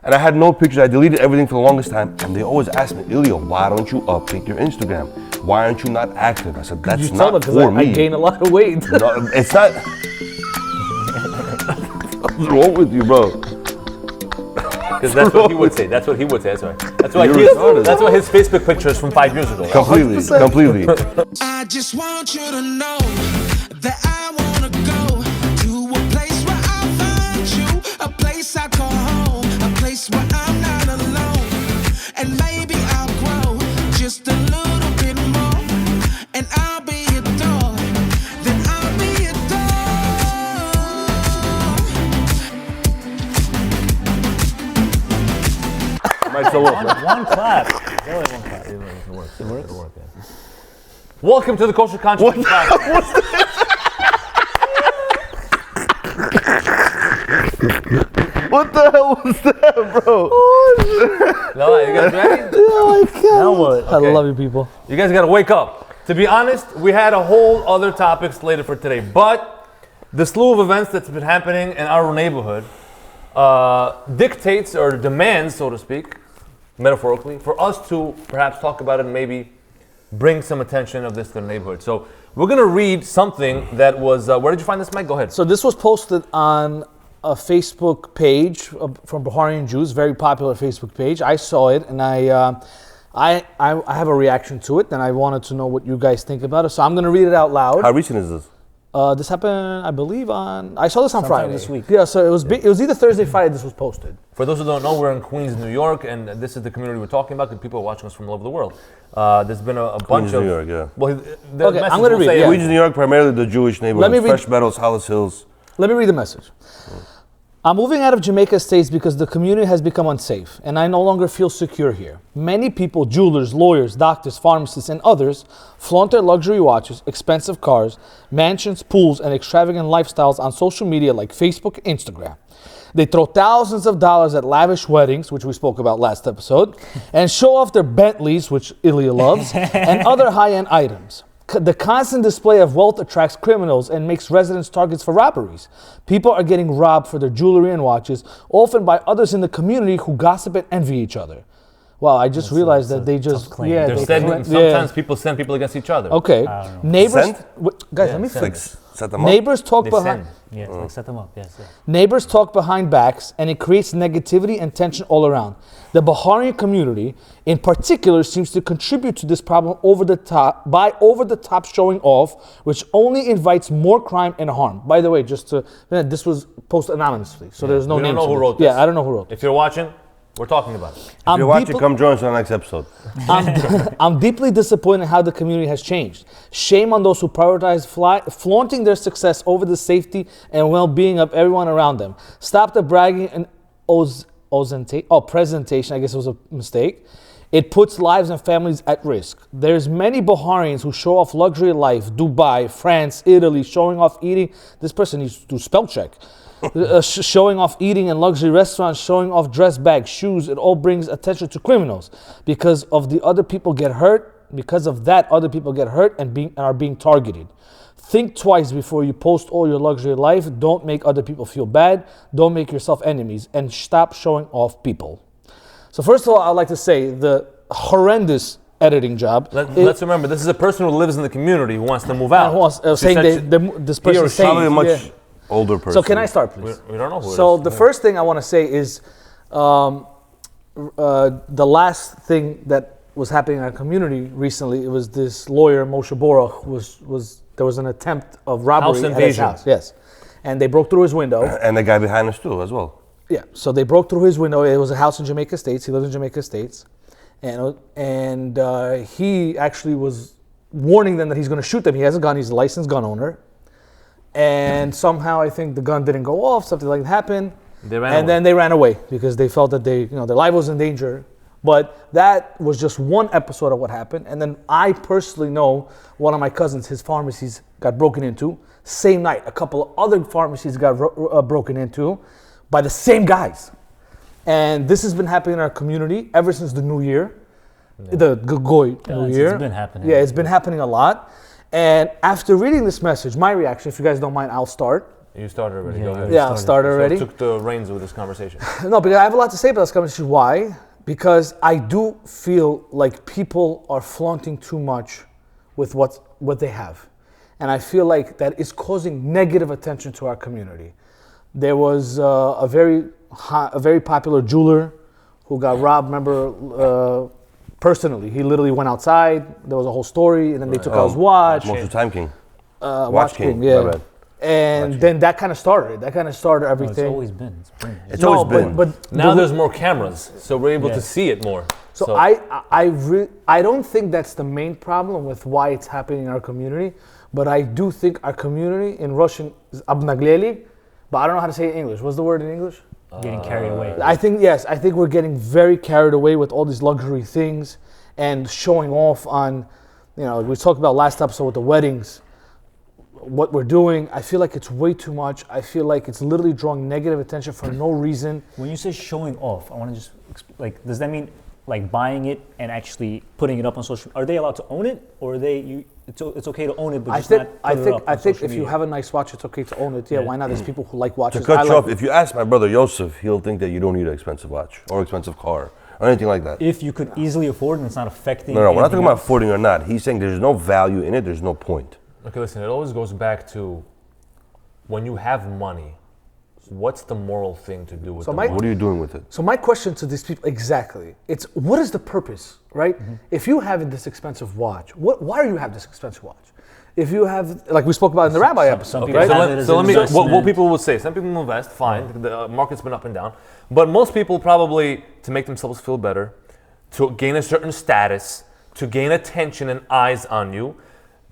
And I had no pictures. I deleted everything for the longest time. And they always ask me, Ilya, why don't you uptick your Instagram? Why aren't you not active? I said, that's not for me. I gained a lot of weight. No, it's not. What's wrong with you, bro? Because that's what he would say. That's what he would say. That's why. That's why his Facebook picture is from 5 years ago. Completely. I just want you to know that I wanna go to a place where I'll find you, a place I call home, a place where I'm not alone, and maybe I'll grow just a little bit more, and I'll be adored, then I'll be adored. Might still work, man. One clap. Really, one clap. It works. It works. Yeah. Welcome to the Kosher Controversy Podcast. What the hell was that, bro? No, you guys ready? Oh my God. Now what? I love you people. You guys gotta wake up. To be honest, we had a whole other topic slated for today, but the slew of events that's been happening in our neighborhood dictates or demands, so to speak, metaphorically, for us to perhaps talk about it and maybe bring some attention of this to the neighborhood. So we're gonna read something that was, where did you find this, Mike? Go ahead. So this was posted on a Facebook page from Baharian Jews, very popular Facebook page. I saw it and I have a reaction to it and I wanted to know what you guys think about it. So I'm gonna read it out loud. How recent is this? This happened, I believe, I saw this on Sometime Friday. this week. Yeah, so it was either Thursday, Friday this was posted. For those who don't know, we're in Queens, New York, and this is the community we're talking about because people are watching us from all over the world. There's been a bunch of... New York, yeah. Well, Okay, I'm going to read it. Yeah. Queens, New York, primarily the Jewish neighborhood. Fresh Meadows, Hollis Hills. Let me read the message. I'm moving out of Jamaica Estates because the community has become unsafe and I no longer feel secure here. Many people, jewelers, lawyers, doctors, pharmacists, and others flaunt their luxury watches, expensive cars, mansions, pools, and extravagant lifestyles on social media like Facebook and Instagram. They throw thousands of dollars at lavish weddings, which we spoke about last episode, and show off their Bentleys, which Ilya loves, and other high-end items. The constant display of wealth attracts criminals and makes residents targets for robberies. People are getting robbed for their jewelry and watches, often by others in the community who gossip and envy each other. Wow, I just realized that they just... Yeah, sometimes people send people against each other. Okay. Neighbors... Guys, let me fix. Set them up. Neighbors talk behind... Yeah, like set them up, yes. Neighbors talk behind backs, and it creates negativity and tension all around. The Baharian community, in particular, seems to contribute to this problem over the top showing off, which only invites more crime and harm. By the way, this was posted anonymously, so there's no name. We don't know who wrote this. Yeah, I don't know who wrote this. If you're watching, we're talking about it. If you're watching, come join us on the next episode. I'm deeply disappointed in how the community has changed. Shame on those who prioritize flaunting their success over the safety and well-being of everyone around them. Stop the bragging and presentation. I guess it was a mistake. It puts lives and families at risk. There's many Baharians who show off luxury life, Dubai, France, Italy, showing off eating. This person needs to do spell check. Showing off eating in luxury restaurants, showing off dress bags, shoes. It all brings attention to criminals because of the other people get hurt. Because of that, other people get hurt and are being targeted. Think twice before you post all your luxury life. Don't make other people feel bad. Don't make yourself enemies, and stop showing off people. So first of all, I'd like to say the horrendous editing job. Let's remember, this is a person who lives in the community who wants to move out. This person saying probably a much older person. So can I start, please? We don't know who it is. So the first thing I want to say is the last thing that was happening in our community recently. It was this lawyer Moshe Borach there was an attempt of robbery at his house. Yes, and they broke through his window. And the guy behind us too, as well. Yeah, so they broke through his window. It was a house in Jamaica Estates. He lived in Jamaica Estates, and he actually was warning them that he's going to shoot them. He has a gun. He's a licensed gun owner. And somehow I think the gun didn't go off, something like that happened. Then they ran away because they felt that their life was in danger. But that was just one episode of what happened. And then I personally know one of my cousins, his pharmacies got broken into. Same night, a couple of other pharmacies got broken into by the same guys. And this has been happening in our community ever since the New Year, the Goy New Year. It's been happening. Yeah, it's been happening a lot. And after reading this message, my reaction, if you guys don't mind, I'll start. You started already. Go ahead. Yeah, I'll start already. So took the reins of this conversation. No, because I have a lot to say about this conversation. Why? Because I do feel like people are flaunting too much with what they have. And I feel like that is causing negative attention to our community. There was a very popular jeweler who got robbed, remember, personally. He literally went outside, there was a whole story, and then they took out his watch. Most of the time king. Watch King, my yeah. bad. And then that kind of started. That kind of started everything. It's always been. It's always been. But Now there's more cameras, so we're able to see it more. So I don't think that's the main problem with why it's happening in our community, but I do think our community in Russian is abnagleli, but I don't know how to say it in English. What's the word in English? Getting carried away. I think we're getting very carried away with all these luxury things and showing off on, we talked about last episode with the weddings, what we're doing. I feel like it's way too much. I feel like it's literally drawing negative attention for no reason. When you say showing off, I want to just does that mean like buying it and actually putting it up on social? Are they allowed to own it, or are it's okay to own it, but just not put it up on I think social if you media? have a nice watch, it's okay to own it. Yeah, why not? There's people who like watches. To cut I you like off, if you ask my brother Yosef, he'll think that you don't need an expensive watch or expensive car or anything like that. If you could easily afford and it's not affecting. No, we're not talking anything about else. affording or not. He's saying there's no value in it, there's no point. Okay, listen, it always goes back to when you have money, what's the moral thing to do with So the my- money? What are you doing with it? So my question to these people, exactly, it's what is the purpose, right? Mm-hmm. If you have this expensive watch, why do you have this expensive watch? If you have, like we spoke about in the rabbi episode, some Okay, people right? have so, it as let an me, what investment. people will say, some people invest, fine, the market's been up and down, but most people probably, to make themselves feel better, to gain a certain status, to gain attention and eyes on you,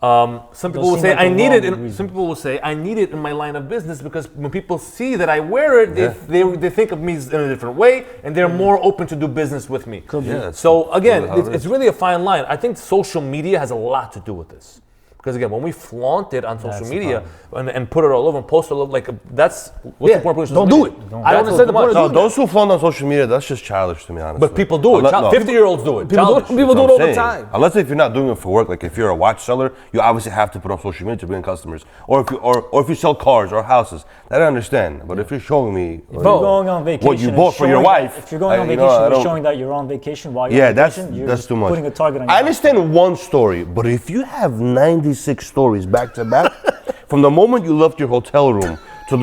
some people will seem say, like the I need it. wrong Some people will say, I need it in my line of business because when people see that I wear it, they think of me in a different way, and they're more open to do business with me. Yeah, So again, really how it it's is. really a fine line. I think social media has a lot to do with this. Because again, when we flaunt it on social That's the media and put it all over and post it all over, like that's what's Yeah, the point of social don't do media? it. Don't. I don't understand the point of No, doing that. those who flaunt on social media, that's just childish to me, honestly. But people do it. No. 50-year-olds do it. People Childish. do it all the Saying. time. Unless if you're not doing it for work, like if you're a watch seller, you obviously have to put on social media to bring in customers. Or if you sell cars or houses, that I understand. But if you're showing me If you're going on vacation, what you and bought for your showing wife, if you're going on I vacation, don't- showing that you're on vacation while you're yeah, on vacation, you're that's just too much. putting a target on your I back. understand one story, but if you have 96 stories back to back, from the moment you left your hotel room to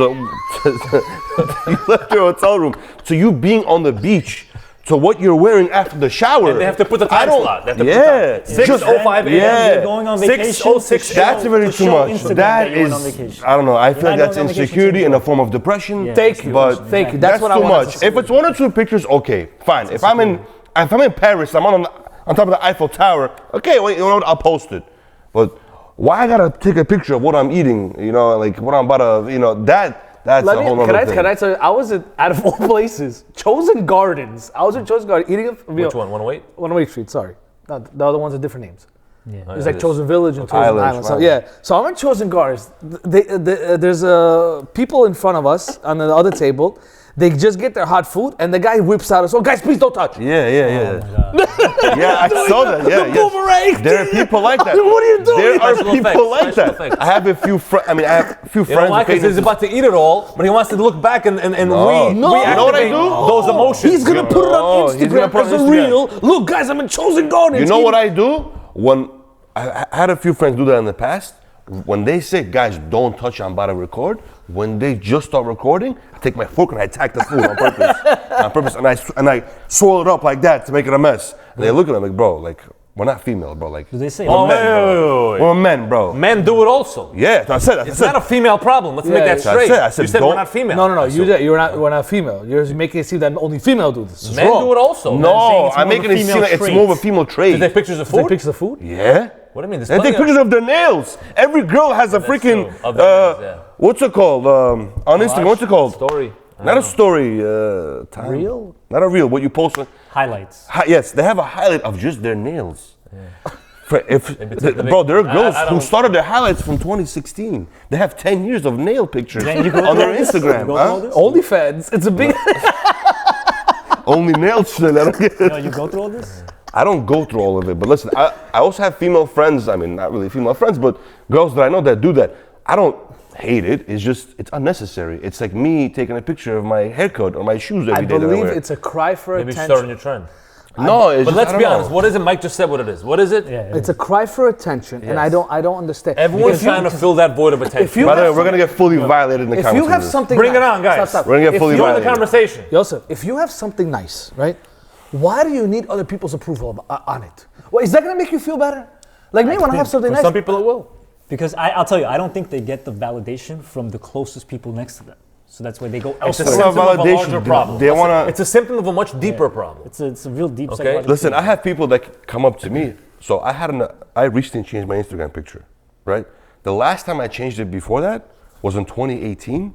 you left your hotel room to you being on the beach to what you're wearing after the shower. And they have to put the I time don't- slot. They have to yeah, put the time. 6:05 a.m. Yeah. You're going on vacation. 6:06 to That's show- very to too show much. Instagram That you went on is, vacation. I don't know. I You're feel like not that's going on vacation insecurity to and a enjoy. form of depression. Yeah, Thank you. But Thank you. That's what I too wanted to much. say. If it's 1 or 2 pictures, okay, fine. If I'm in Paris, I'm on top of the Eiffel Tower. Okay, well, you know what? I'll post it. But why I gotta take a picture of what I'm eating? like what I'm about to, that's a whole other thing. Can I tell you, I was out of all places, Chosen Gardens. I was in Chosen Gardens eating a meal. Which one? 108? 108 Street, sorry. No, the other ones are different names. Yeah. It's like Chosen Village and Chosen Islands, Island. So, right. yeah. So I'm in Chosen Gardens. There's people in front of us on the other table. They just get their hot food, and the guy whips out. So guys, please don't touch. Yeah. Oh Yeah, I saw that. Yeah, the boomerang. There are people like that. What are you doing? There are Special people effects, like special that. effects. I have a few friends. I have a few You know friends. why? Because he's about to eat it all, but he wants to look back and No. we You know what I reactivate do? those emotions. He's gonna put it Oh, on he's gonna Instagram put it as on a Instagram. reel. Look, guys, I'm in Chosen Gardens. You know what I do? When I had a few friends do that in the past. When they say, guys, don't touch, I'm about to record. When they just start recording, I take my fork and I attack the food on purpose. And I swirl it up like that to make it a mess. And they look at me like, bro, like, we're not female, bro. Like, Do they say? Oh, we're men, bro. wait. We're men, bro. Men do it also. Yeah, that's it. It's not a female problem. Let's make that yeah. straight. I said You said we're don't- not female. No. We're not female. You're making it seem that only female do this. It's Men wrong. do it also. No, saying it's I'm more of making a it seem female like it's trait. more of a female trait. Did they take pictures of Take food? pictures of food. Yeah. What do you mean? There's They take plenty of- pictures of their nails. Every girl has a freaking, true. Of their nails, yeah. what's it called? On Instagram, what's it called? Story. Not a story. Time. Reel? Not a reel. What you post. Highlights. Yes, they have a highlight of just their nails. the Bro, there are I girls who don't- started their highlights from 2016. They have 10 years of nail pictures Then you go on through their all this? Instagram. You go huh? through all this? OnlyFans. It's a big. Only nail shit. I don't get it. No, you go through all this? I don't go through all of it, but listen, I also have female friends. I mean, not really female friends, but girls that I know that do that. I don't hate it. It's unnecessary. It's like me taking a picture of my haircut or my shoes every I day that I believe wear. it's a cry for Maybe attention. starting your trend. No, it's But just, let's I don't be know. honest. What is it? Mike just said what it is. What is it? Yeah. It's a cry for attention, and I Yes. don't understand. Everyone's If you- trying to fill that void of attention. if you By the way, have we're gonna get fully violated in the if comments. you have of this. something Bring it nice- on, guys. Stop. We're gonna get If fully you- Join the violated. conversation. Yosef, if you have something nice, right? Why do you need other people's approval on it? Well, is that gonna make you feel better? Like me, when I have something For nice. some people it will. Because I'll tell you, I don't think they get the validation from the closest people next to them. So that's why they go It's a elsewhere. It's not symptom of a validation. larger problem. They wanna- It's a symptom of a much deeper problem. It's a real deep Okay. psychological Listen, thing. I have people that come up to me. So I recently changed my Instagram picture, right? The last time I changed it before that was in 2018.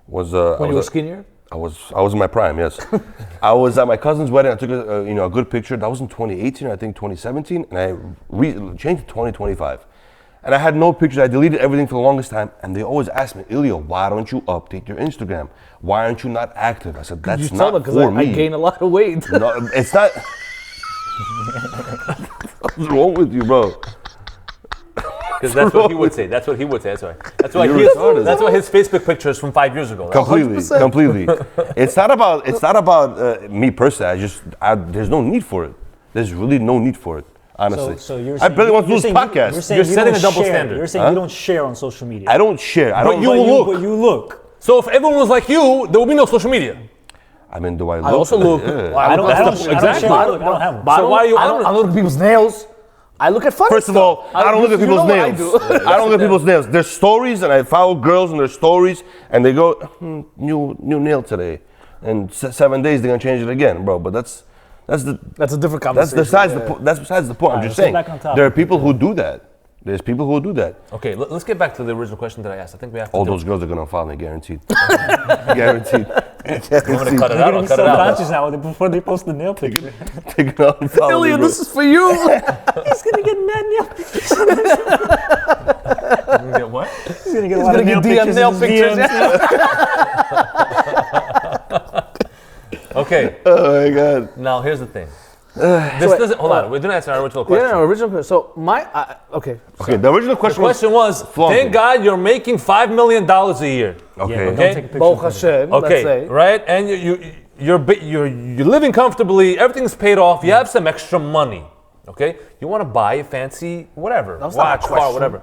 Was when you were skinnier? I was in my prime, yes. I was at my cousin's wedding. I took a good picture. That was in 2018, I think 2017, and I changed it to 2025. And I had no pictures. I deleted everything for the longest time. And they always ask me, Ilya, why don't you update your Instagram? Why aren't you not active? I said, that's You tell them not because for I me. gain a lot of weight. No, it's not. What's wrong with you, bro? Because that's what he would say. That's what he would say. That's why. You're His, retarded. that's why his Facebook picture is from 5 years ago. Completely. 100%. It's not about me personally. There's no need for it. There's really no need for it. Honestly, So you're I saying, barely want to do this saying podcast. You're, saying You're you setting don't a double share. standard. You're saying you don't share on social media. I don't share. I don't. you look. But you look. So if everyone was like you, there would be no social media. I mean, do I look? I also look. Yeah. I don't Exactly. share. I don't have one. But So why are you I don't look at people's nails. I look at funny First of all, stuff. I don't look at you people's know what I nails. do. I don't look at people's nails. There's stories, and I follow girls and their stories, and they go, new nail today, and 7 days they're gonna change it again, bro. But that's That's a different That's conversation. besides the point. I'm just let's saying get back on topic. there are people who do that. There's people who do that. Okay, let's get back to the original question that I asked. I think we have to. All do- those girls are gonna follow me, guaranteed. Guaranteed. I'm gonna cut it You're out. gonna I'll be cut it out. self-conscious now before they post the nail picture. They're gonna follow me, Ilya, bro. this is for you. He's gonna get mad nail pictures. You get what? He's gonna get a lot of gonna nail get DM pictures. nail in his pictures, DMs. Okay, Oh my god. now here's the thing. This doesn't. Hold on, we didn't answer our original question. Yeah, no, original question. So okay. Okay, the original The question question was, Flaunting. thank God you're making $5 million a year. Okay. Yeah, but Okay. don't take a picture. Baruch Hashem, let's Okay, say. right? And you're living comfortably. Everything's paid off. You have some extra money. Okay, you want to buy a fancy whatever, That's not a watch, car, question. whatever.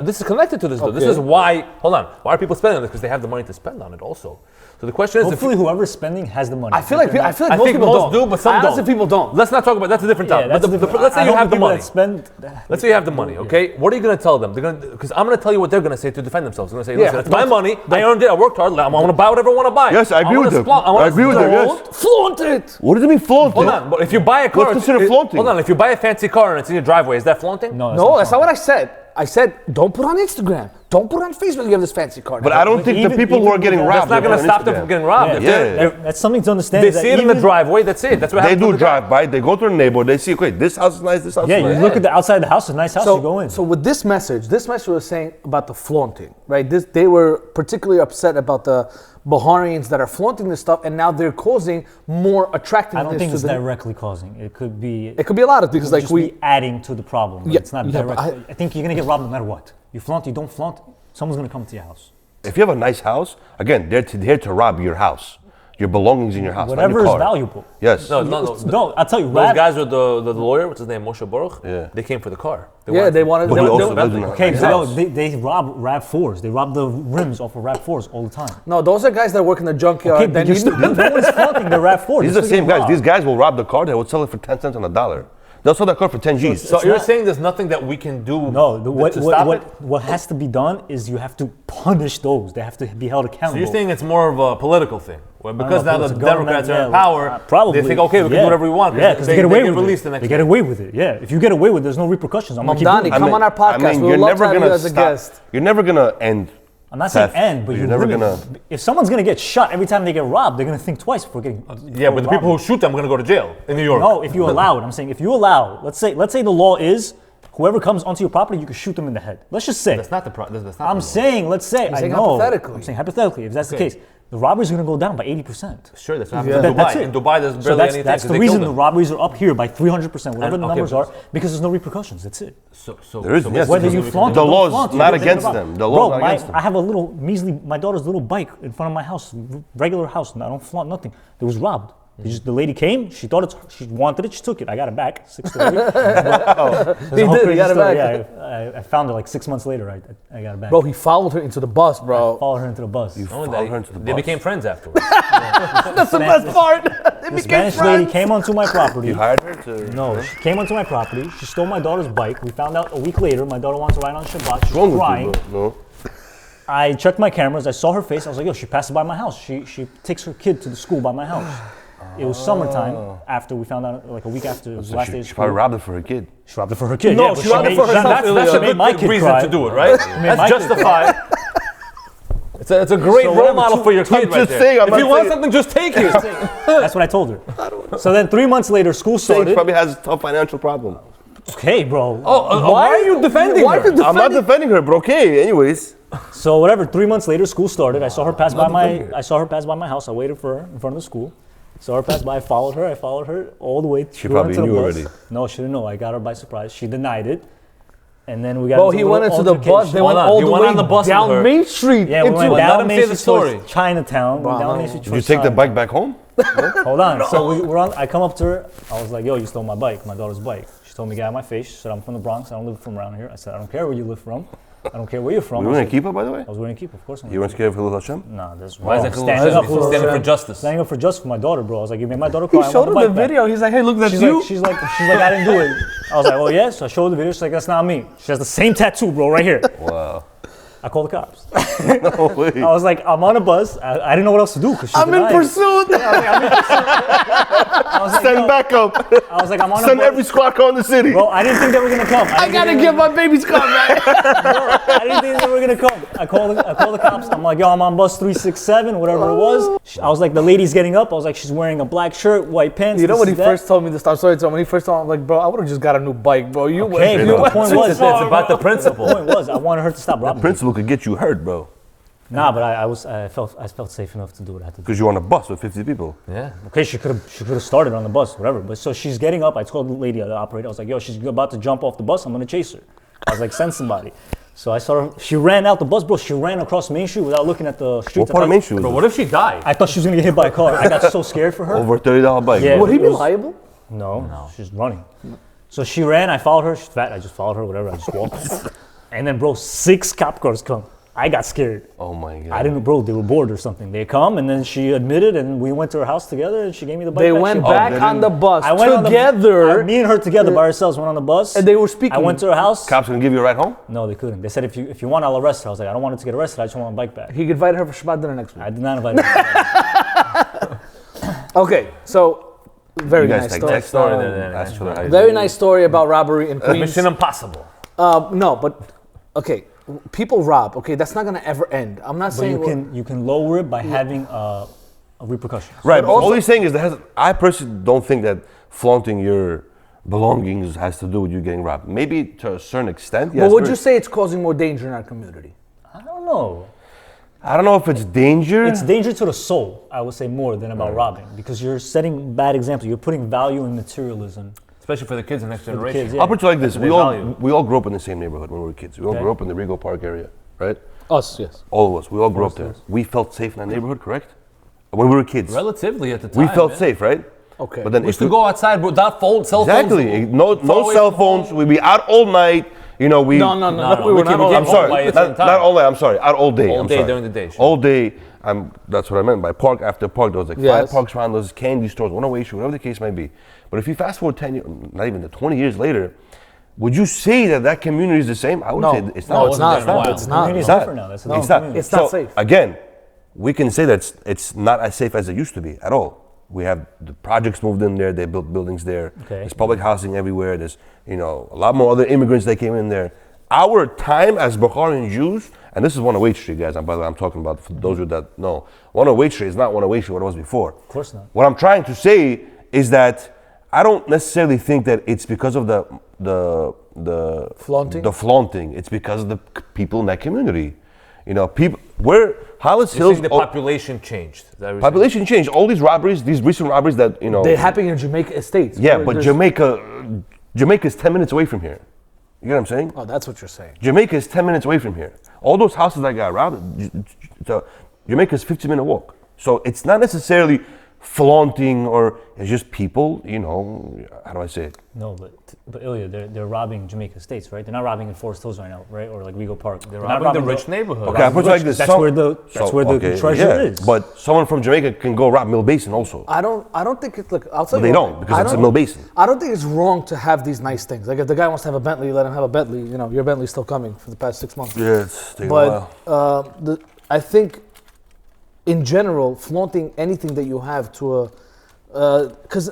This is connected to this though. This Okay. is why. Hold on. Why are people spending this? Because they have the money to spend on it also. So the question is, Hopefully, whoever's spending has the money. I feel like most people most don't. do, but some I don't. honestly people don't. Let's not talk about that's a different Yeah, topic. that's But different. let's say I you know have the people money. that spend. Let's say you have the money, okay? What are you going to tell them? They're going because I'm going to tell you what they're going to say to defend themselves. They're going to say, Yeah, listen, it's my don't- money. I earned it. I worked hard. I want to buy whatever I want to buy. Yes, I agree wanna with them. splaunt- wanna I agree with them, yes. flaunt. Flaunt it. What does it mean flaunting? Hold on, but if you buy a car, What's considered flaunting? Hold on, if you buy a fancy car and it's in your driveway, is that flaunting? No, that's not what I said. I said don't put on Instagram. Don't put on Facebook. You have this fancy car. But I don't think the even- people who even are getting with robbed. That's not going are to on stop them Instagram. from getting robbed. If Yeah. they're- That's something to understand. They is that see it in the even- driveway. That's it. That's what They happens. do with the guy. drive by. They go to their neighborhood. They see, okay, this house is nice. This house Yeah, is you nice. look at the outside of the house. It's a nice house. you go in. So with this message was saying about the flaunting, right? They were particularly upset about the Baharians that are flaunting this stuff, and now they're causing more attractiveness. I don't think to it's the, directly causing. It could be. It could be a lot of things. It could Like just we, be adding to the problem. But Yeah, it's not yeah, but direct. I think you're gonna get robbed no matter what. You flaunt, you don't flaunt. Someone's gonna come to your house. If you have a nice house, again, they're here to rob your house, your belongings in your house, Whatever not is your car. valuable. Yes. No, No, I'll tell you. Those Rap, guys with the lawyer, what's his name, Moshe Baruch? Yeah. They came for the car. they wanted. But They, he they, also lives in a okay, nice so house. they rob RAV4s. They rob the rims off of RAV4s all the time. no, those are guys that work in the junkyard. Okay, then but no one's flaunting the RAV4. These are the same guys. These guys will rob the car. They will sell it for 10 cents on the dollar. They'll sell that car for 10 G's. So you're not- saying there's nothing that we can do No, to stop it? what has to be done is you have to punish those. They have to be held accountable. So you're saying it's more of a political thing? Well, because now know, the it's a government, Democrats are in yeah, power, probably. they think, okay, we can do whatever we want. Yeah, because they get away with released the it. next They get day. away with it. Yeah, if you get away with it, there's no repercussions. I'm gonna keep Mamdani, doing it. come on our podcast. We you're would love never to have you gonna as a stop. guest. You're never gonna end. I'm not saying theft, end, but you're you never limit. gonna. If someone's gonna get shot every time they get robbed, they're gonna think twice before getting. Yeah, but the people who shoot them are going to go to jail in New York. No, if you allow it. I'm saying if you allow, let's say the law is, whoever comes onto your property, you can shoot them in the head. Let's just say. That's not the problem. I'm saying, let's say, I saying know. hypothetically. I'm saying hypothetically, if that's the case, the robberies are going to go down by 80%. Sure, that's what happens in That's Dubai. it. In Dubai, there's So barely anything. that's the 'cause they reason kill the them. robberies are up here by 300%, whatever the okay, numbers but- are, because there's no repercussions. That's it. So There is, yes. Whether because you flaunt the it or don't law's flaunt it, not it doesn't against matter. them. The law's Bro, not against them. I have a little measly, my daughter's little bike in front of my house, regular house, and I don't flaunt nothing. It was robbed. The lady came, she thought she wanted it, she took it. I got it back, 6 to 8. He did, he got it back. Yeah, I found it like 6 months later. I got it back. Bro, he followed her into the bus, bro. Followed her into the bus. Follow her into the They bus. became friends afterwards. That's the best part. They The became Spanish friends. lady came onto my property. You hired her to... No, she came onto my property. She stole my daughter's bike. We found out a week later my daughter wants to ride on Shabbat. She's What's wrong with crying. you, bro? No. I checked my cameras. I saw her face. I was like, yo, she passes by my house. She takes her kid to the school by my house. It was summertime after we found out, like a week after it was the last day of She school. probably robbed it for her kid. She robbed it for her kid. No, yeah, but she robbed it for herself. That's she a made my good kid reason cry. to do it, right? my That's kid justified. It's a great So role whatever, model for your kid I'm right just there. saying, I'm If not you want saying- something, just take it. That's what I told her. So then 3 months later, school Sage started. probably has a tough financial problem. Okay, bro. Why are you defending Why her? are you I'm not defending her, but okay, anyways. So whatever. 3 months later, school started. I saw her pass by defending her. I saw her pass by my house. I waited for her in front of the school. Saw her pass by. I followed her all the way. She threw her probably into the knew bus. already. No, she didn't know. I got her by surprise. She denied it. And then we got. Bro, into he a went little into the bus. They altercation. went Hold on, all he the went way on the bus with down her. Main Street. Yeah, we into went Let down him Main say the Street towards story. Chinatown. Went down Main Street Did you towards take the Chinatown. bike back home? Hold on. So we're on. I come up to her. I was like, "Yo, you stole my bike, my daughter's bike." She told me, "Get out of my face." She said, "I'm from the Bronx. I don't live from around here." I said, "I don't care where you live from. I don't care where you're from." You I were said- gonna keep her, by the way? I was wearing a keep, of course. You weren't scared of Hilul Hashem? Nah, that's Why is wrong. that cool? Standing up He's for standing for justice. Standing up for justice for my daughter, bro. I was like, you made my daughter cry. He I showed want him the bike back. video. He's like, hey, look, that's She's you. like, I didn't do it. I was like, oh yeah. So I showed the video. She's like, that's not me. She has the same tattoo, bro, right here. Wow. I called the cops. No way. I was like, I'm on a bus. I didn't know what else to do because I'm in pursuit. I was like, Send yo, backup. I was like, I'm on Send a bus. every squad car in the city. Bro, I didn't think they were gonna come. I gotta get my baby's car back. I didn't think they were gonna come. I called the cops. I'm like, yo, I'm on bus 367, whatever it was. I was like, the lady's getting up. I was like, she's wearing a black shirt, white pants. You know this when he and that. first told me this? I'm sorry to him. When he first told me, I'm like, bro, I would have just got a new bike, bro. You Okay, went. but You the went point too was, It's far, about the the principle. point was, I wanted her to stop robbing me. Principle could get you hurt, bro. Nah, but I felt safe enough to do what I had to do. Because you're on a bus with 50 people. Yeah. Okay, she could have started on the bus, whatever. But so she's getting up. I told the lady, the operator, I was like, yo, she's about to jump off the bus. I'm gonna chase her. I was like, send somebody. So I saw her. She ran out the bus, bro. She ran across Main Street without looking at the street. What part of Main Street was Bro, this? what if she died? I thought she was gonna get hit by a car. I got so scared for her. Over $30 bike. Yeah. bro. Would he be It was- liable? No, she's running. So she ran. I followed her. She's fat. I just followed her. Whatever. I just walked. And then, bro, 6 cop cars come. I got scared. Oh my God. I didn't, bro. They were bored or something. They come and then she admitted, and we went to her house together, and she gave me the bike. They back. went She- back they on the didn't- bus I went together, me and her together by ourselves went on the bus. and they were speaking. I went to her house. Cops gonna give you a ride home? No, they couldn't. They said if you want, I'll arrest her. I was like, I don't want her to get arrested. I just want my bike back. He invited her for Shabbat dinner next week. I did not invite her. Okay, so very You guys nice take story. that story story, then. That's for the Very nice story about robbery in Queens. Mission Impossible. No, but okay, people rob. Okay, that's not gonna ever end. I'm not But saying you can lower it by having a repercussion. Right, But but also- all he's saying is that I personally don't think that flaunting your belongings has to do with you getting robbed. Maybe to a certain extent, yes. But would there you is. say it's causing more danger in our community? I don't know. I don't know if it's danger. It's danger to the soul, I would say, more than about robbing, because you're setting bad examples. You're putting value in materialism. Especially for the kids and next the generation. kids, yeah. I'll put it like this: That's we their all value. we all grew up in the same neighborhood when we were kids. We all Okay. grew up in the Rego Park area, right? Us, yes. All of us. We all grew up there. We felt safe in that neighborhood, correct? When we were kids, Relatively at the time. we felt man. safe, right? Okay. But then We if used to go outside without cell phones. exactly no far away cell from phones. home. We'd be out all night. You know, we No, No, we were we not came all. I'm home sorry, by a certain time. not all day. I'm sorry, out all day. All I'm day sorry. during the day, sure. All day. That's what I meant by park after park. There was like Yes. 5 parks around. Those candy stores, one away, whatever the case may be. But if you fast forward 10 years, not even 20 years later, would you say that community is the same? I would No. say it's No, not. it's not. It's not. It's not. Community is It's not. different now. That's It's the not. It's not So, safe. Again, we can say that it's not as safe as it used to be at all. We have the projects moved in there. They built buildings there. Okay. There's public housing everywhere. There's a lot more other immigrants that came in there. Our time as Bukharian Jews, and this is 108 Street, guys. By the way, I'm talking about for those of you that know. 108 Street is not 108 Street what it was before. Of course not. What I'm trying to say is that I don't necessarily think that it's because of the Flaunting? The flaunting. It's because of the people in that community. People. Where Hollis You're Hills, saying the population changed. Is that what you're saying? population changed. All these robberies, these recent robberies that They're happening in Jamaica Estates. Yeah, where but there's- Jamaica's 10 minutes away from here. You get what I'm saying? Oh, that's what you're saying. Jamaica is 10 minutes away from here. All those houses that got robbed, Jamaica's 15-minute walk. So it's not necessarily flaunting or it's just people, how do I say it? No, but Ilya, they're robbing Jamaica Estates, right? They're not robbing in Forest Hills right now, right? Or like Regal Park. They're not Robbing the rich neighborhood. Okay, I put it like this. That's where the treasure is. But someone from Jamaica can go rob Mill Basin also. I don't think it's, look, I'll tell But you they one don't thing. because it's a Mill Basin. I don't think it's wrong to have these nice things. Like if the guy wants to have a Bentley, let him have a Bentley. Your Bentley's still coming for the past 6 months. Yeah, it's taking a But while. I think, in general, flaunting anything that you have to because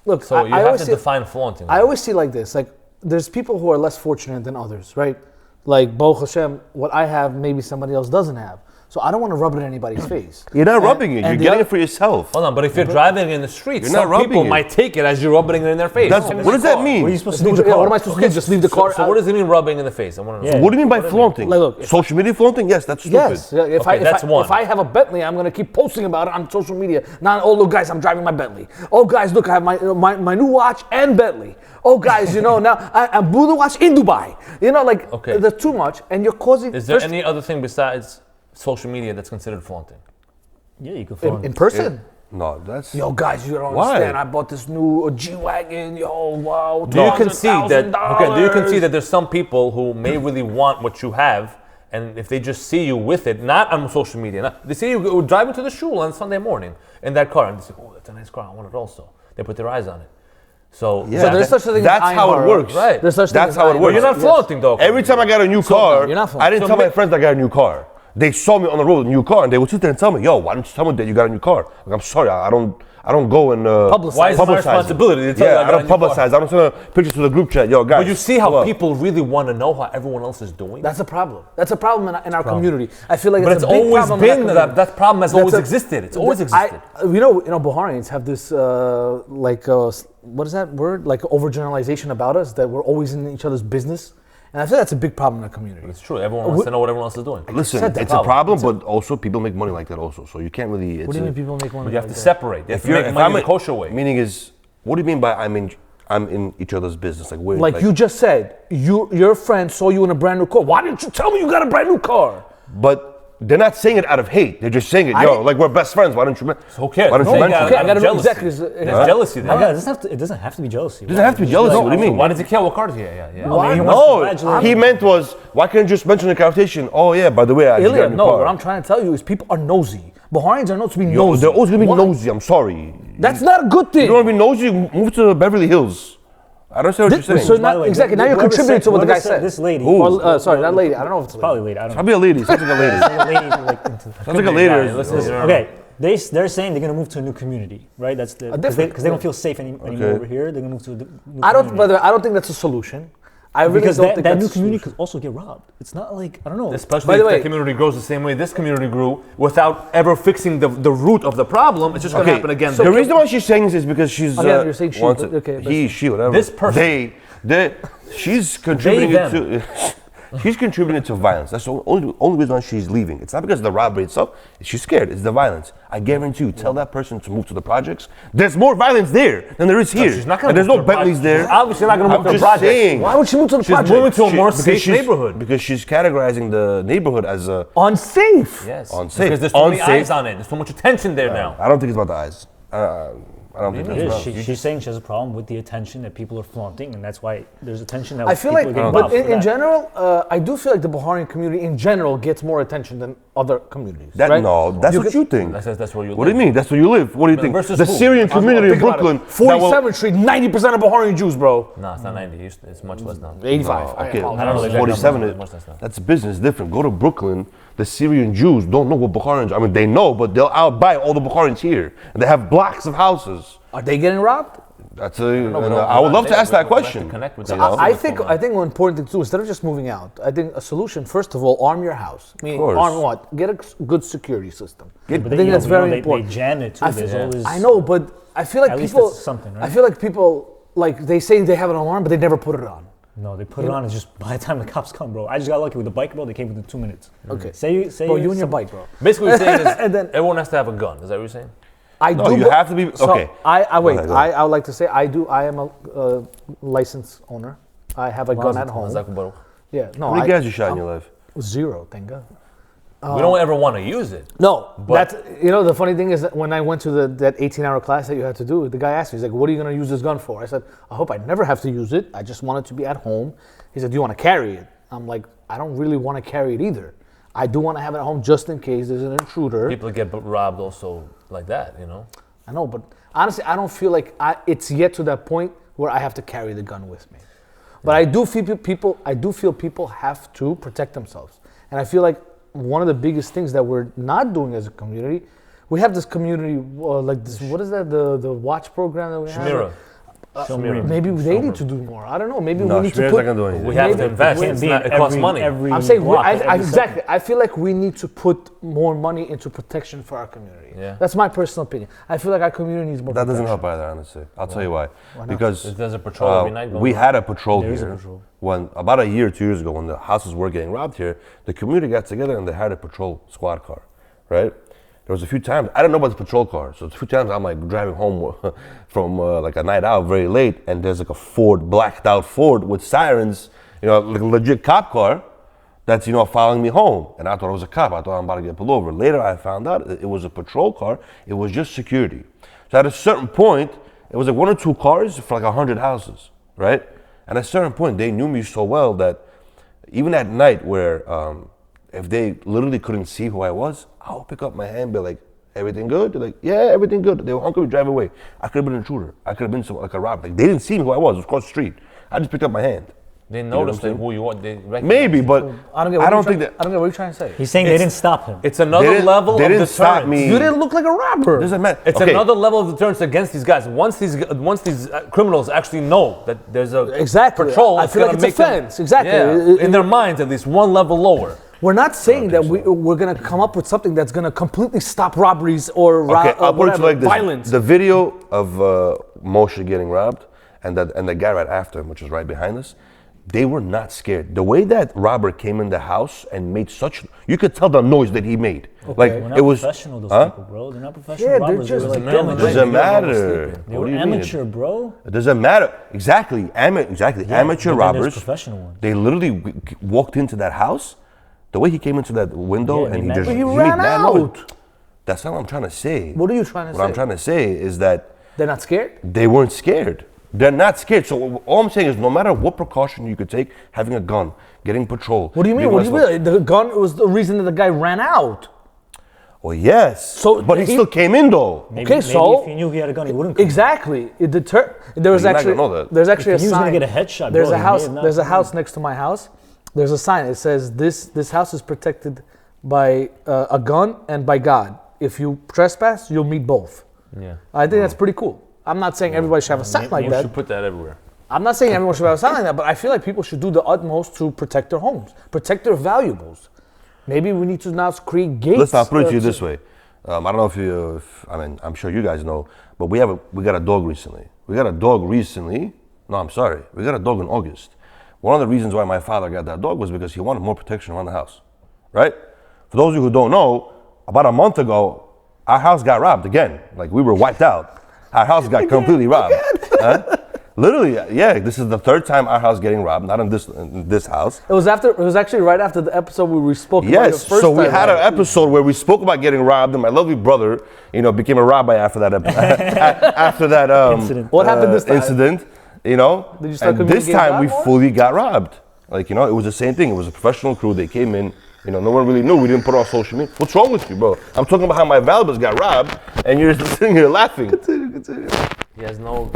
look, So you I have always to see, define flaunting. I always see like this, like there's people who are less fortunate than others, right? Like Baruch Hashem, what I have, maybe somebody else doesn't have. So I don't want to rub it in anybody's face. You're not rubbing it. You're getting it for yourself. Hold on, but if you're driving in the street, You're not some rubbing people it. might take it as you're rubbing it in their face. What does that mean? What are you supposed to do with the Yeah, car? what am I supposed to do? Just leave the car So out? what does it mean rubbing in the face? I want to know. Yeah. What do you mean by flaunting? Like, look, if Social media flaunting? Yes, that's stupid. Yes, yeah, if Okay, that's one. if I have a Bentley, I'm gonna keep posting about it on social media. Not, oh look guys, I'm driving my Bentley. Oh guys, look, I have my new watch and Bentley. Oh guys, now I blew the watch in Dubai. Okay. There's too much, and you're causing. Is there any other thing besides social media that's considered flaunting? Yeah, you can flaunt. in person? No, that's. Yo guys, you don't Why? understand. I bought this new G-Wagon. Yo, wow. Do you concede that? Okay, do you concede $200,000. that there's some people who may really want what you have, and if they just see you with it, not on social media, they see you driving to the shul on Sunday morning in that car, and they say, "Oh, that's a nice car. I want it also." They put their eyes on it. So Yeah, So there's such a thing as that's eyeing how it horror. works. Right. There's such thing That's as how it eyeing works. But you're not horror. flaunting though. Every time I got a new car, you're not flaunting. I didn't So tell my ma- friends I got a new car. They saw me on the road with a new car, and they would sit there and tell me, "Yo, why don't you tell me that you got a new car?" Like, I'm sorry, I don't go and Publicize. Why is it my publicize responsibility to tell you Yeah, I I got a don't new car? publicize. I don't send pictures to the group chat. Yo, guys. But you see how what? people really want to know how everyone else is doing. That's a problem. That's a problem in our community. I feel like But it's it's a big always problem in our been community. that problem has That's always a- existed. It's always existed. Baharians have this what is that word? Like overgeneralization about us, that we're always in each other's business, and I feel that's a big problem in our community. It's true. Everyone wants to know what everyone else is doing. Listen, said that. it's a problem, but also people make money like that also. So you can't really. It's What do you a- mean people make money? You have like to that? separate. You have If to you're, make if money I'm the in, kosher way. meaning is, what do you mean by I'm in each other's business? Like where? Like you just said, your friend saw you in a brand new car. Why didn't you tell me you got a brand new car? But they're not saying it out of hate. They're just saying it. I Yo, didn't- like we're best friends. Why don't you? Who cares? Why don't you No, mention okay, it? I gotta know jealousy. exactly. There's jealousy there. My God, it doesn't have to be jealousy. It doesn't have to be jealousy. What do you mean? Why does he care what cars? Yeah. Why? No, he meant was, why can't you just mention the conversation? Oh yeah, by the way, I just got Ilya, a new no, car. what I'm trying to tell you is people are nosy. Baharians are known to be Yo, nosy. they're always gonna be Why? nosy. I'm sorry. That's not a good thing. You don't want to be nosy? Move to Beverly Hills. I don't see what you're saying. So By the way, exactly. Now you're whoever contributing to what the guy whoever said. This lady. Or, sorry, that lady. I don't know if it's a lady. Probably lady. I don't know. I'll be a lady. Sounds like a lady. A lady, like, into- Sounds like a lady. Listen, Okay, they're saying they're gonna move to a new community, right? That's the because different- they don't feel safe anymore Okay. over here. They're gonna move to a new I don't. community. By the way, I don't think that's a solution. I really because don't that think new that's a community solution. could also get robbed. It's not like I don't know. especially By the if way- the community grows the same way this community grew, without ever fixing the root of the problem. It's just going to happen again. The reason why she's saying this is because she's Again, you're saying she, wants but it. okay, but- He, she, whatever. This person. She's contributing them. to. She's contributing to violence. That's the only reason why she's leaving. It's not because of the robbery itself. She's scared. It's the violence. I guarantee you, tell that person to move to the projects. There's more violence there than there is here. she's not gonna and there's move no to the Bentleys projects. there. She's obviously not gonna move I'm to the just projects. saying. Why would she move to the She's project? moving to a more Because safe she's- neighborhood. Because she's categorizing the neighborhood as a. Unsafe. Yes. Unsafe. Because there's too many Unsafe. eyes on it. There's too much attention there now. I don't think it's about the eyes. I don't think It that's is. about. She's saying she has a problem with the attention that people are flaunting, and that's why there's attention that I feel people like, are getting but robbed for in that. general, I do feel like the Baharian community in general gets more attention than other communities. That, right? No, that's what get- you think. That's where you What do you mean? That's where you live. What do you think? versus The who? Syrian community in Think about it. Brooklyn. that will- 47th Street, 90% of Baharian Jews, bro. No, it's not 90. It's much less now. 85. Okay, I don't know the exact 47. number, much less now. That's business different. Go to Brooklyn. The Syrian Jews don't know what Bukharians. I mean, they know, but they'll outbuy all the Bukharians here, and they have blocks of houses. Are they getting robbed? That's I would love to ask that question. Connect with You them. know? I think one important thing too, instead of just moving out, I think a solution, first of all, arm your house. Meaning, course. arm what? Get a good security system. I But think that's very they important. jam it too. I There's feel- always, I know, but I feel like At least people. it's something, right? I feel like people like they say they have an alarm, but they never put it on. No, they put it on and just by the time the cops come, bro. I just got lucky with the bike, bro. They came within 2 minutes. Okay. Say Bro, you and your bike, bro. Basically, what you're saying is And then- everyone has to have a gun. Is that what you're saying? No, you have to be okay. I wait. ahead, go ahead. I would like to say I am a licensed owner. I have a gun at home. Yeah. No. How many guys you shot in your life? 0. Thank God. We don't ever want to use it. No, But- that's the funny thing is that when I went to that 18-hour class that you had to do, the guy asked me, he's like, "What are you gonna use this gun for?" I said, "I hope I never have to use it. I just want it to be at home." He said, "Do you want to carry it?" I'm like, "I don't really want to carry it either. I do want to have it at home just in case there's an intruder." People get robbed also like that, you know. I know, but honestly, I don't feel like it's yet to that point where I have to carry the gun with me. But I do feel people have to protect themselves, and I feel like one of the biggest things that we're not doing as a community, we have this community like this. What is that? The watch program that we Shmira. have. Maybe they need to do more. I don't know. Maybe No, we need to Shmira's put. not gonna do anything. We have to Maybe- invest. Can't It's be not, in it costs every- money. every I'm saying block, every exactly. second. I feel like we need to put more money into protection for our community. Yeah. That's my personal opinion. I feel like our community needs more. That doesn't protection. help either, honestly. I'll tell you why. Because There's a patrol every night going we on. had a patrol There is a here patrol. when about a year, 2 years ago, when the houses were getting robbed here. The community got together and they hired a patrol squad car, right? There was a few times I didn't know about the patrol car, so a few times I'm like driving home from like a night out very late, and there's like a Ford, blacked out Ford with sirens, like a legit cop car. That's following me home, and I thought it was a cop. I thought I'm about to get pulled over. Later, I found out it was a patrol car. It was just security. So at a certain point, it was like 1 or 2 cars for like 100 houses, right? And at a certain point, they knew me so well that even at night, where if they literally couldn't see who I was, I would pick up my hand and be like, "Everything good?" They're like, "Yeah, everything good." They would honk me, drive away. I could have been an intruder. I could have been like a robber. Like they didn't see me who I was. It was across the street. I just picked up my hand. They know what I'm noticed saying? who you are. They recognize Maybe, you. but I don't think that. I don't get what you're trying to say. He's saying they didn't stop him. It's another didn't- level they of didn't stop deterrence. me. You didn't look like a robber. Doesn't matter. It's Okay. another level of deterrence against these guys. Once these criminals actually know that there's a Exactly. patrol, I feel like gonna it's make them- offense. Exactly. Yeah, in their minds, at least one level lower. We're not saying that we're going to come up with something that's going to completely stop robberies or Okay, I'll put it to you like this. violence. The video of Moshe getting robbed and the guy right after him, which was right behind us, they were not scared. The way that robber came in the house and made you could tell the noise that he made. Like They're not it was professional, those huh? people, bro. They're not professional Yeah, they're robbers. just They were like amateur. Doesn't matter. They What were do you mean? amateur, bro. It doesn't matter. Exactly. Amateur but then there's robbers. professional ones. They literally walked into that house. The way he came into that window Yeah, and they he made just mad- He made ran mad noise. out. That's not what I'm trying to say. What are you trying to What say? I'm trying to say is that They're not scared? they weren't scared. They're not scared. So all I'm saying is no matter what precaution you could take, having a gun, getting patrol. What do you mean? being What do you less- mean? The gun was the reason that the guy ran out. Well, yes. So but he he- still came in though. Maybe so- if he knew he had a gun, he wouldn't come. Exactly. There was you're not actually gonna know that. there's actually If he a was gonna sign. get a headshot, There's bro, a he house. may have not There's a done house next to my house. There's a sign. It says this house is protected by a gun and by God. If you trespass, you'll meet both. Yeah. I think that's pretty cool. I'm not saying everybody should have a sign like You that. should put that everywhere. I'm not saying everyone should have a sign like that, but I feel like people should do the utmost to protect their homes, protect their valuables. Maybe we need to now create gates. Listen, I'll put it to you this way. I don't know I'm sure you guys know, but we got a dog recently. We got a dog recently. No, I'm sorry. We got a dog in August. One of the reasons why my father got that dog was because he wanted more protection around the house, right? For those of you who don't know, about a month ago, our house got robbed again. Like we were wiped out. Our house got completely robbed. Huh? Literally, yeah. This is the third time our house getting robbed. Not in this house. It was actually right after the episode where we spoke about your Yes. first So we time had an robbing. episode where we spoke about getting robbed, and my lovely brother, became a rabbi after that. After that Incident. What happened this time? Incident. Did you start And this communicating time God we more? fully got robbed. Like it was the same thing. It was a professional crew. They came in. No one really knew. We didn't put it on social media. What's wrong with you, bro? I'm talking about how my valuables got robbed, and you're just sitting here laughing. Continue. He has no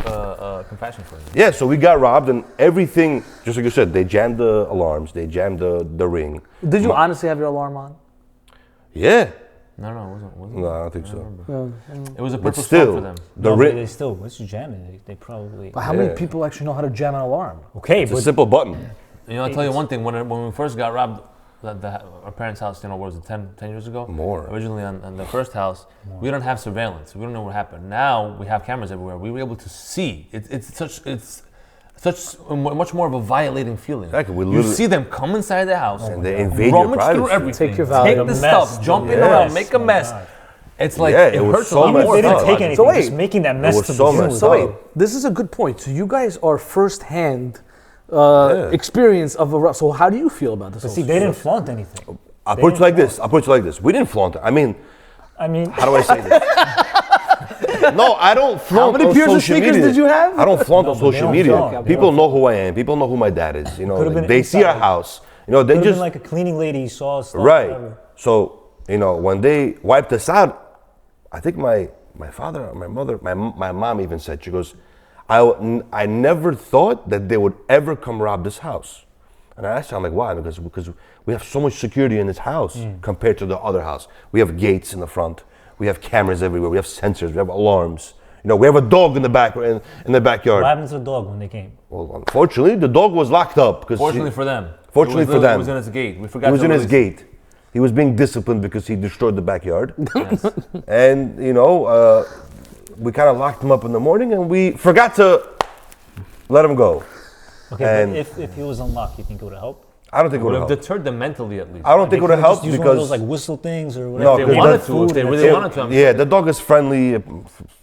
compassion for him. Yeah, so we got robbed, and everything, just like you said, they jammed the alarms, they jammed the ring. Did you honestly have your alarm on? Yeah. No, it wasn't. No, I don't think so. It was a But purpose still, for them. the No, but ring, they still, once you jam it, they probably. But how many Yeah. people actually know how to jam an alarm? Okay, it's a but simple button. I'll tell you one thing. When we first got robbed, our parents' house, what was it, 10 years ago? More. Originally on the first house, we don't have surveillance. We don't know what happened. Now we have cameras everywhere. We were able to see. It's much more of a violating feeling. Exactly, we You literally- see them come inside the house And they invade your rummage through privacy. everything, Take your valuables. take the Make a mess, stuff, jump in Yes. around, make a Oh my mess. God. It's like Yeah, it it was hurts so a lot much more. They didn't fun. take anything. So Just wait. making that mess was to so begin much with. So fun. wait, this is a good point. So you guys are first-hand Yeah. experience of a. So how do you feel about this? But whole see, they didn't situation? flaunt anything. I'll They put it like didn't this. I'll put it like this. We didn't flaunt it. I mean, I mean, how do I say this? No, I don't flaunt many on pairs of social sneakers media. did you have? I don't flaunt No, on but they social don't media. flaunt. They People don't know who I am. People know who my dad is. You know, Could've like, been they see our inside. house. You know, they could have just been like a cleaning lady you saw stuff. right. Whatever. So you know, when they wiped us out, I think my father, my mother, my mom even said, she goes, I never thought that they would ever come rob this house. And I asked her, I'm like, why? Because we have so much security in this house compared to the other house. We have gates in the front. We have cameras everywhere. We have sensors. We have alarms. You know, we have a dog in the back in the backyard. What happened to the dog when they came? Well, unfortunately, the dog was locked up because Fortunately for them. Fortunately for them. It was in his gate. We forgot he was to in his release it. gate. He was being disciplined because he destroyed the backyard. Yes. And you know, we kind of locked him up in the morning, and we forgot to let him go. Okay, And- but if he was unlocked, you think it would have helped? I don't think it would Would have have helped. deterred them mentally at least. I don't think it would have helped Use one of because those like whistle things or No, whatever. If they because wanted that to, if they food really and wanted to. I'm yeah, the dog is friendly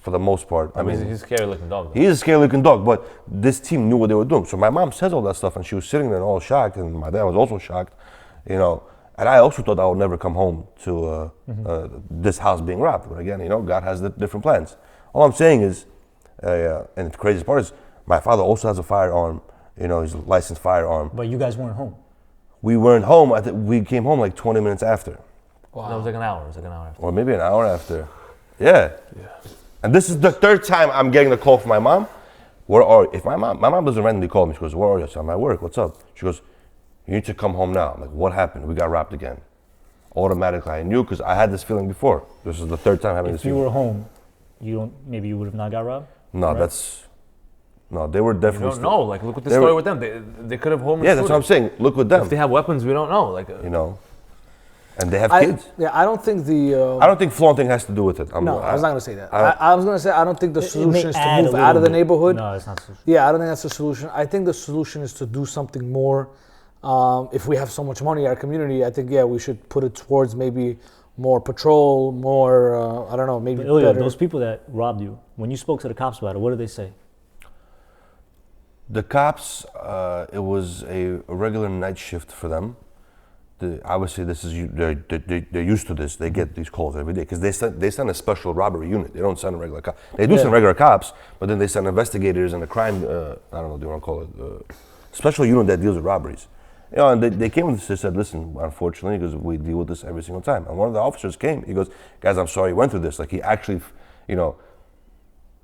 for the most part. I He's mean, a scary looking dog. Though. he is a scary-looking dog, but this team knew what they were doing. So my mom says all that stuff, and she was sitting there all shocked, and my dad was also shocked, you know. And I also thought I would never come home to this house being robbed. But again, you know, God has different plans. All I'm saying is, and the craziest part is, my father also has a firearm. You know, he's a licensed firearm. But you guys weren't home. We weren't home. We came home like 20 minutes after, That was like an hour. It was like an hour. or maybe an hour after. Yeah. And this is the third time I'm getting the call from my mom. Where are? If my mom doesn't randomly call me. She goes, "Where are you?" I said, "I'm at work. What's up?" She goes, "You need to come home now." I'm like, "What happened? We got robbed again." Automatically, I knew because I had this feeling before. This is the third time having this If you feeling. were home, maybe you would have not got robbed. No, right? no. They were You definitely. don't know. Like, look at the They story were- with them. They could have home. Yeah, that's what I'm saying. Look with them. If they have weapons, we don't know. Like, You know, and they have I, kids. yeah, I don't think the. I don't think flaunting has to do with it. No, I was not going to say that. I- I was going to say I don't think the It may solution is to add a move little out of the bit. neighborhood. No, it's not. So- Yeah, I don't think that's the solution. I think the solution is to do something more. If we have so much money in our community, I think we should put it towards maybe more patrol, more I don't know, maybe Ilya, better. those people that robbed you, when you spoke to the cops about it, what did they say? The cops, it was a regular night shift for them. Obviously, this is they're used to this. They get these calls every day because they send a special robbery unit. They don't send a regular cop. They do send regular cops, but then they send investigators and a crime. I don't know. Do you want to call it special unit that deals with robberies? You know, and they came with us. They said, "Listen, unfortunately, because we deal with this every single time." And one of the officers came. He goes, "Guys, I'm sorry you went through this." Like he actually, you know,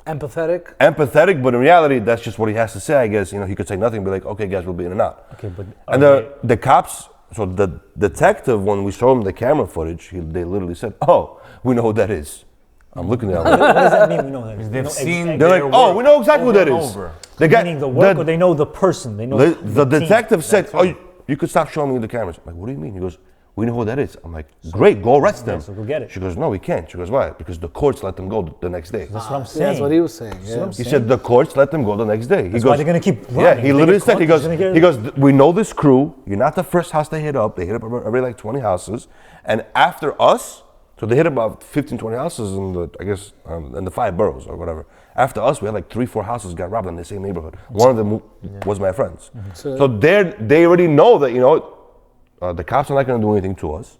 empathetic, but in reality, that's just what he has to say. I guess you know he could say nothing, and be like, "Okay, guys, we'll be in and out." Okay, but And the cops, so the detective, when we showed him the camera footage, they literally said, "Oh, we know who that is." I'm looking at them. what does that mean? We know that. They've seen. They're like, their "Oh, work we know exactly who over that and is." over. The guy, Meaning the work, or they know the person. They know the team. detective said, "Oh, you could stop showing me the cameras." I'm like, "What do you mean?" He goes, "We know who that is." I'm like, "Great, go arrest them." so go get it. She goes, "No, we can't." She goes, "Why?" Because the courts let them go the next day. That's what I'm Yeah, saying. that's what he was saying. That's what Yeah. I'm He saying. said the courts let them go the next day. That's why they're gonna keep Yeah, running. he If they literally get said, caught, they're gonna get- we know this crew. You're not the first house they hit up. They hit up every like 20 houses. And after us, so they hit about 15, 20 houses in in the 5 boroughs or whatever. After us, we had like 3, 4 houses got robbed in the same neighborhood. One of them was my friends. So they already know that, you know, the cops are not going to do anything to us.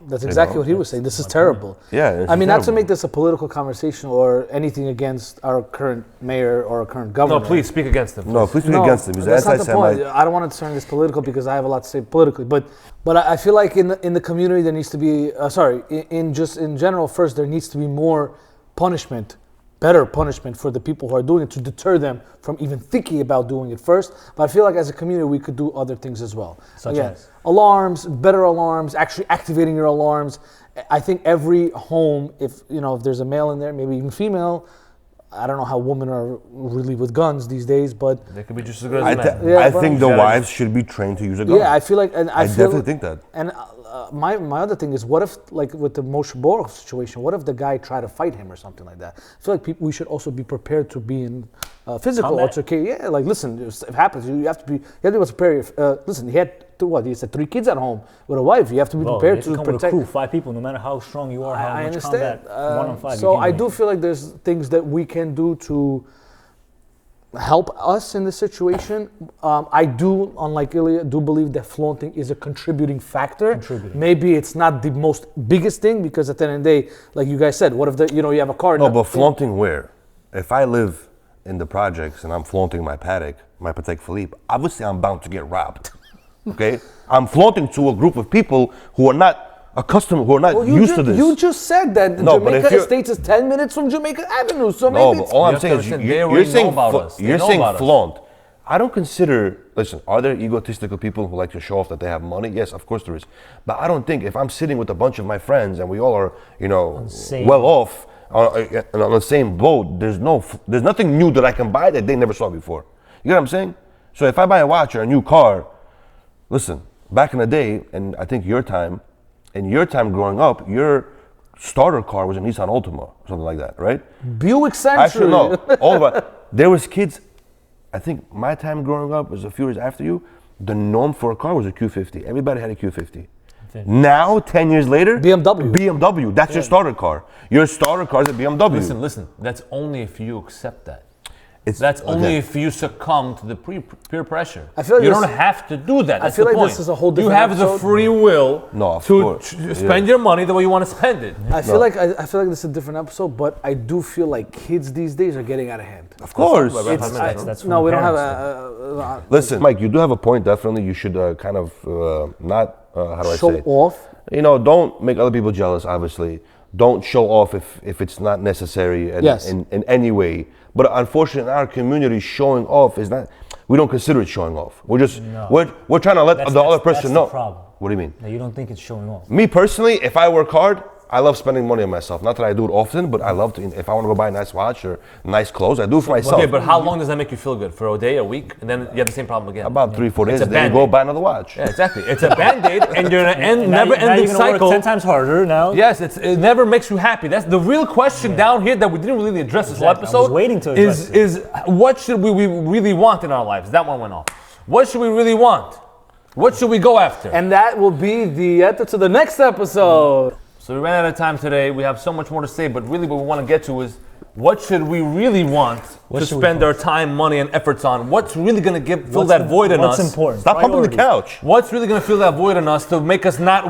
That's exactly what he was saying. This is terrible. Yeah, this I is mean, not to terrible. make this a political conversation or anything against our current mayor or our current governor. No, please speak against them. No, please speak against him. He's that's not the point. anti-Semite. I don't want to turn this political because I have a lot to say politically. But I feel like in the community there needs to be in general. First, there needs to be more punishment, better punishment for the people who are doing it to deter them from even thinking about doing it first. But I feel like as a community we could do other things as well. Such as? Alarms, better alarms, actually activating your alarms. I think every home, if there's a male in there, maybe even female. I don't know how women are really with guns these days, but They could be just as good I, as men. I but- think the Yeah, wives should be trained to use a gun. yeah, I feel like, and I feel, definitely think that. And my other thing is, what if, like with the Moshe Borov situation, what if the guy tried to fight him or something like that? I feel like we should also be prepared to be in physical Combat. altercation. Yeah, like listen, if it happens, you have to be able to prepare. Listen, he had he said 3 kids at home with a wife. You have to be Bro, prepared you to come with a protect. crew, 5 people, no matter how strong you are, how I much understand. combat, 1 on 5. So you can't I win. do feel like there's things that we can do to help us in this situation. I do, unlike Ilya, do believe that flaunting is a contributing factor. Maybe it's not the most biggest thing because at the end of the day, like you guys said, what if you have a car? No, but flaunting where? If I live in the projects and I'm flaunting my paddock, my Patek Philippe, obviously I'm bound to get robbed. Okay? I'm flaunting to a group of people who are not accustomed, who are not used to this. You just said that No, but if Jamaica you're- Estates is 10 minutes from Jamaica Avenue, so No, maybe but it's... all You I'm have to saying is understand, you- they you're already know saying about us. They you're know saying about us. flaunt. I don't consider. Listen, are there egotistical people who like to show off that they have money? Yes, of course there is. But I don't think if I'm sitting with a bunch of my friends and we all are, same- well off on the same boat, there's nothing new that I can buy that they never saw before. You know what I'm saying? So if I buy a watch or a new car, listen, back in the day, and I think your time growing up, your starter car was a Nissan Altima or something like that, right? Buick Century. Actually, no. All of it. There was kids. I think my time growing up was a few years after you. The norm for a car was a Q50. Everybody had a Q50. Now, 10 years later, BMW. That's your starter car. Your starter car is a BMW. Listen. That's only if you accept that. It's, That's only again, if you succumb to the peer pressure. I feel like you this- don't have to do that. That's feel the like point. this is a whole You different have the episode. free will No, of to course. spend Yeah. your money the way you want to spend it. I feel like this is a different episode, but I do feel like kids these days are getting out of hand. Of course. That's from No, we don't have parents, Listen, Mike, you do have a point. Definitely, you should kind of not. How do I show say? off. Don't make other people jealous. Obviously, don't show off if it's not necessary in any way. But unfortunately, in our community, showing off is not. We don't consider it showing off. We're just we're trying to let the other person know. That's the problem. What do you mean? That you don't think it's showing off. Me personally, if I work hard, I love spending money on myself. Not that I do it often, but I love to. If I want to go buy a nice watch or nice clothes, I do it for myself. Okay, but how long does that make you feel good? For a day, a week, and then you have the same problem again? About 3-4 days, It's a then you go Band-Aid. buy another watch. Yeah, exactly. It's a Band-Aid, and you're in an And now you- now never-ending you're gonna cycle. work 10 times harder now. Yes, it never makes you happy. That's the real question down here that we didn't really address this whole Exactly. I episode. was waiting to address is what should we really want in our lives? That one went off. What should we really want? What should we go after? And that will be the answer to the next episode. So we ran out of time today. We have so much more to say, but really what we want to get to is what should we really want to should we spend our want? time, money, and efforts on? What's really going to fill that void in us? What's important? Stop pumping the Priorities. couch. What's really going to fill that void in us to make us not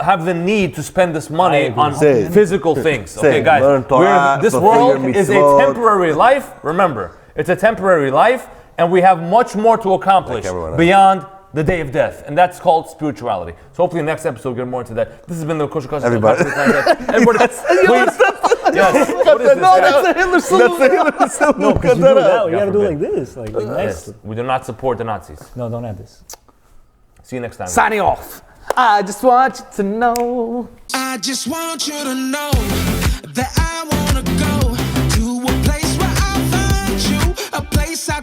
have the need to spend this money agree. on Say it. physical things? Say Okay, it. guys, Learn Torah, this fulfill world your is a mitzvot. temporary life. Remember, it's a temporary life, and we have much more to accomplish everyone else. beyond the day of death, and that's called spirituality. So hopefully next episode we'll get more into that. This has been the Kosher Controversy Everybody. Podcast. Everybody, please. Yes. What is this? No, that's a Hitler salute. No, because you do that. You God gotta do forbid. like this. Like nice. Yes. We do not support the Nazis. No, don't add this. See you next time. Signing off. I just want you to know. I just want you to know that I wanna go to a place where I'll find you, a place I